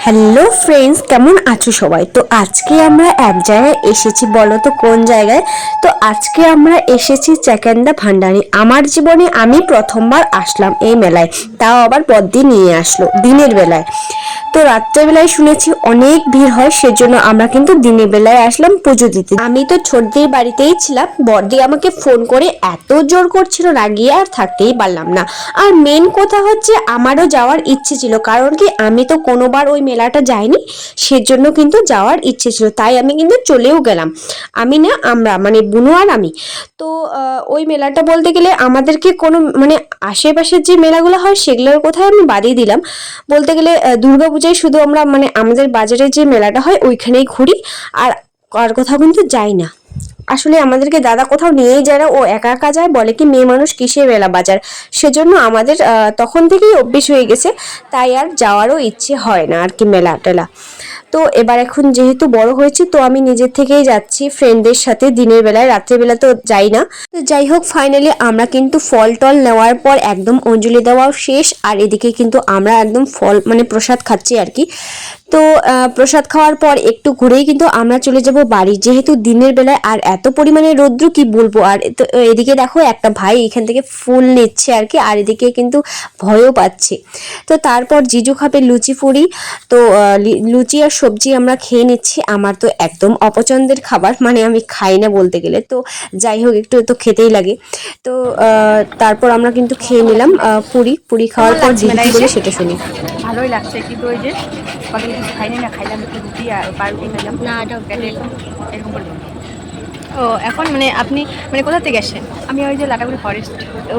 Hello friends, কেমন আছো সবাই? তো আজকে আমরা এক জায়গায় এসেছি, বলো তো কোন জায়গায়? তো আজকে আমরা এসেছি চাকান্দা ভান্ডারি। আমার জীবনে আমি প্রথমবার আসলাম এই মেলায়, তাও আবার বদ্দি নিয়ে আসলো দিনের বেলায়। তো রাত্রেবেলায় শুনেছি অনেক ভিড় হয়, সেজন্য আমরা কিন্তু দিনের বেলায় আসলাম পুজো দিতে। আমি তো ছোটদের বাড়িতেই ছিলাম, বড়দি আমাকে ফোন করে এত জোর করছিল না, গিয়ে আর থাকতেই পারলাম না। আর মেন কথা হচ্ছে আমারও যাওয়ার ইচ্ছে ছিল, কারণ কি আমি তো কোনোবার ওই মেলাটা যাইনি, সেজন্য কিন্তু যাওয়ার ইচ্ছে ছিল, তাই আমি কিন্তু চলেও গেলাম। আমি না, আমরা মানে বুনু আর আমি। তো ওই মেলাটা বলতে গেলে আমাদেরকে কোনো মানে আশেপাশের যে মেলাগুলো হয় সেগুলোর কোথায় আমি বাদই দিলাম। বলতে গেলে দুর্গাপূজায় শুধু আমরা মানে আমাদের বাজারে যে মেলাটা হয় ওইখানেই ঘুরি, আর আর কোথাও কিন্তু যাই না। আসলে আমাদেরকে দাদা কোথাও নিয়েই যায় না, ও একা একা যায়, বলে কি মেয়ে মানুষ কিসে মেলা বাজার। সেজন্য আমাদের তখন থেকেই অভ্যেস হয়ে গেছে, তাই আর যাওয়ারও ইচ্ছে হয় না আর কি মেলা টেলা। তো এবার এখন যেহেতু বড় হয়েছি, তো আমি নিজের থেকেই যাচ্ছি ফ্রেন্ডদের সাথে দিনের বেলায়, রাত্রেবেলা তো যাই না। তো যাই হোক, ফাইনালি আমরা কিন্তু ফল টল নেওয়ার পর একদম অঞ্জলি দেওয়াও শেষ, আর এদিকে কিন্তু আমরা একদম ফল মানে প্রসাদ খাচ্ছি আর কি। তো প্রসাদ খাওয়ার পর একটু ঘুরেই কিন্তু আমরা চলে যাব বাড়ি, যেহেতু দিনের বেলায় আর এত পরিমাণে রৌদ্র কি বলবো। আর তো এদিকে দেখো একটা ভাই এখান থেকে ফুল নিচ্ছে আর কি, আর এদিকে কিন্তু ভয়ও পাচ্ছে। তো তারপর জিজু খাবে লুচি ফুরি। তো লুচি আর সবজি আমরা খেয়ে নিচ্ছি। আমার তো একদম অপছন্দের খাবার, মানে আমি খাই না বলতে গেলে, তো যাই হোক একটু তো খেতেই লাগে। তো তারপর আমরা কিন্তু খেয়ে নিলাম পুরি। পুরি খাওয়ার পর দিদি কি বলে সেটা শুনি। ভালোই লাগছে, কিন্তু ওই যে কদিন কিছু খাইনি না, খাইলাম একটু রুটি আর পাউরুটি খাইলাম না, এটা পেটে এরকম করে। ও এখন মানে আপনি মানে কোথা থেকে আসেন? আমি ওই যে লাটাগুড়ি ফরেস্ট। ও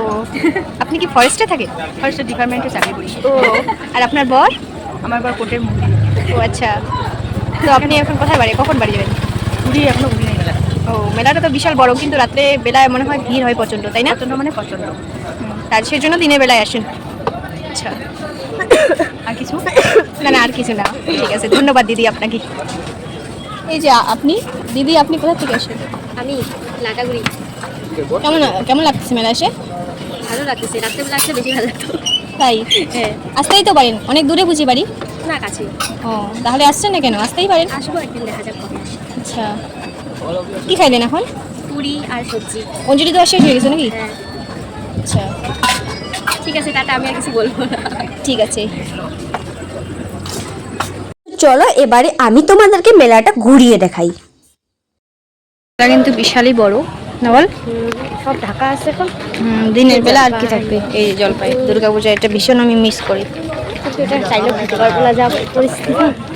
আপনি কি ফরেস্টে থাকেন? ফরেস্টের ডিপার্টমেন্টে চাকরি করি। ও আর আপনার বর? আমার বর কোর্টের মন্দির। ও আচ্ছা, তো আপনি এখন কোথায় বাড়ি, কখন বাড়ি যাবেন? ঘুরি, এখনো ঘুরি নাই মেলা। ও মেলাটা তো বিশাল বড়, কিন্তু রাত্রে বেলায় মনে হয় ভিড় হয় প্রচণ্ড, তাই না? প্রচণ্ড মানে প্রচণ্ড। তার সেই জন্য দিনের বেলায় আসেন। আচ্ছা, আর কিছু না না আর কিছু না, ঠিক আছে, ধন্যবাদ দিদি আপনাকে। এই যে আপনি দিদি, আপনি কোথা থেকে আসেন? আমি লাটাগুড়ি। কেমন কেমন লাগতেছে মেলা এসে? ভালো লাগতেছে, রাত্রেবেলা আসলে বেশি ভালো লাগতো। তাই? হ্যাঁ। আসতেই তো পারেন, অনেক দূরে বুঝি বাড়ি? না, কাছে। ও তাহলে আসছেন না কেন, আসতেই পারেন। আসবো একদিন, দেখা যাক কবে আসি। আচ্ছা, কি খাইলেন এখন? পুরি আর সবজি। অঞ্জলি তো শেষ হয়ে গেছে নাকি? হ্যাঁ। আচ্ছা ঠিক আছে, টাটা, আমি আর কিছু বলবো না। ঠিক আছে। চলো এবারে আমি তোমাদেরকে মেলাটা ঘুরিয়ে দেখাই। এটা কিন্তু বিশালই বড়, না বল? সব ঢাকা আছে এখন। দিনের বেলা আর কি থাকবে, এই যে জলপাই দুর্গাপূজা, এটা ভীষণ আমি মিস করি। কিন্তু এটা চাইলেও খেতে পারবো না, যা পরিস্থিতি।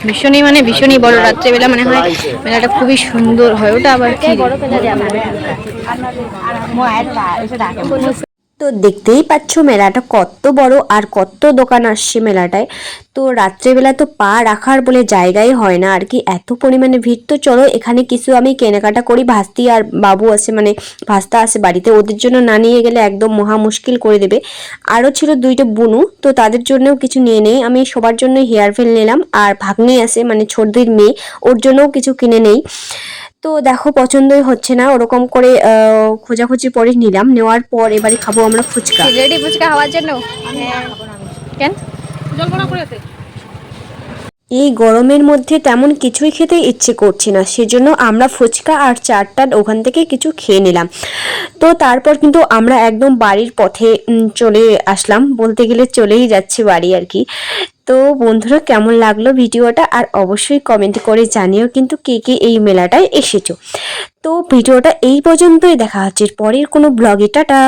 ভীষণই মানে ভীষণই বড়, রাত্রেবেলা মনে হয় মেলাটা খুবই সুন্দর হয়, ওটা আবার কি বড় পেলা যাবে। তো দেখতেই পাচ্ছ মেলাটা কত বড় আর কত দোকান আসছে মেলাটায়। তো রাত্রেবেলা তো পা রাখার বলে জায়গাই হয় না আর কি, এত পরিমাণে ভিড়। তো চলো এখানে কিছু আমি কেনাকাটা করি। ভাস্তি আর বাবু আছে, মানে ভাস্তা আছে বাড়িতে, ওদের জন্য না নিয়ে গেলে একদম মহা মুশকিল করে দেবে। আরও ছিল দুইটা বুনু, তো তাদের জন্যও কিছু নিয়ে নেই। আমি সবার জন্য হেয়ার ফেল নিলাম, আর ভাগ্নি আছে মানে ছোটদের মেয়ে, ওর জন্যও কিছু কিনে নেই। তো দেখো পছন্দই হচ্ছে না, ওরকম করে খোঁজাখুঁজি পরে নিলাম। নেওয়ার পর এবারে খাবো আমরা ফুচকা। রেডি ফুচকা খাওয়ার জন্য? কেন? এই গরমের মধ্যে তেমন কিছুই খেতে ইচ্ছে করছে না, সেজন্য আমরা ফুচকা আর চাটটা ওখান থেকে কিছু খেয়ে নিলাম। তো তারপর কিন্তু আমরা একদম বাড়ির পথে চলে আসলাম, বলতে গেলে চলেই যাচ্ছি বাড়ি আর কি। তো বন্ধুরা, কেমন লাগলো ভিডিওটা, আর অবশ্যই কমেন্ট করে জানিও কিন্তু কে কে এই মেলাটায় এসেছো। তো ভিডিওটা এই পর্যন্তই, দেখা হচ্ছে পরের কোনো ব্লগে, টাটা।